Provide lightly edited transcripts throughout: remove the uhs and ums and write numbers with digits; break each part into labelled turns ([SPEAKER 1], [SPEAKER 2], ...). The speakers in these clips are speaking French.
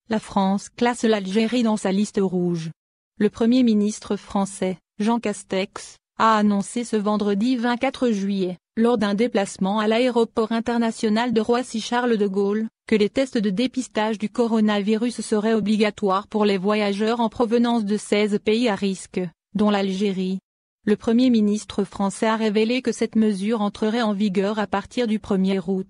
[SPEAKER 1] La France classe l'Algérie dans sa liste rouge. Le Premier ministre français, Jean Castex, a annoncé ce vendredi 24 juillet, lors d'un déplacement à l'aéroport international de Roissy-Charles de Gaulle, que les tests de dépistage du coronavirus seraient obligatoires pour les voyageurs en provenance de 16 pays à risque, dont l'Algérie. Le Premier ministre français a révélé que cette mesure entrerait en vigueur à partir du 1er août.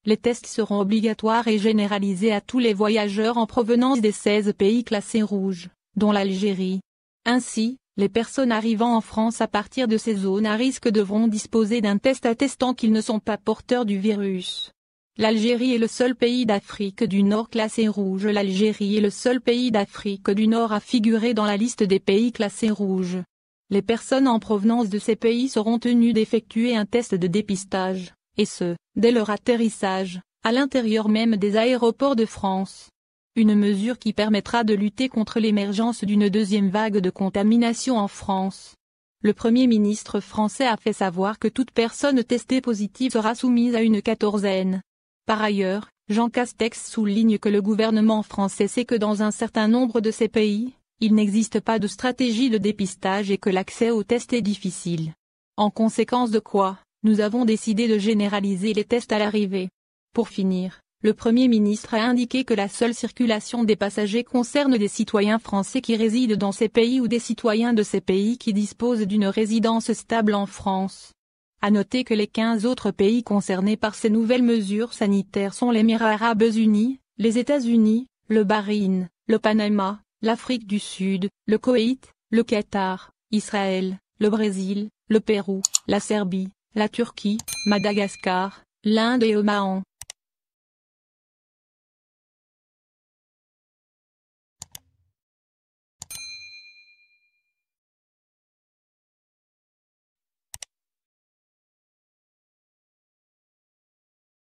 [SPEAKER 1] Les tests seront obligatoires et généralisés à tous les voyageurs en provenance des 16 pays classés rouges, dont l'Algérie. Ainsi, les personnes arrivant en France à partir de ces zones à risque devront disposer d'un test attestant qu'ils ne sont pas porteurs du virus. L'Algérie est le seul pays d'Afrique du Nord classé rouge. L'Algérie est le seul pays d'Afrique du Nord à figurer dans la liste des pays classés rouges. Les personnes en provenance de ces pays seront tenues d'effectuer un test de dépistage, et ce, dès leur atterrissage, à l'intérieur même des aéroports de France. Une mesure qui permettra de lutter contre l'émergence d'une deuxième vague de contamination en France. Le Premier ministre français a fait savoir que toute personne testée positive sera soumise à une quatorzaine. Par ailleurs, Jean Castex souligne que le gouvernement français sait que dans un certain nombre de ces pays, il n'existe pas de stratégie de dépistage et que l'accès aux tests est difficile. En conséquence de quoi, nous avons décidé de généraliser les tests à l'arrivée. Pour finir, le Premier ministre a indiqué que la seule circulation des passagers concerne des citoyens français qui résident dans ces pays ou des citoyens de ces pays qui disposent d'une résidence stable en France. À noter que les 15 autres pays concernés par ces nouvelles mesures sanitaires sont les Émirats arabes unis, les États-Unis, le Bahreïn, le Panama, l'Afrique du Sud, le Koweït, le Qatar, Israël, le Brésil, le Pérou, la Serbie, la Turquie, Madagascar, l'Inde et Oman.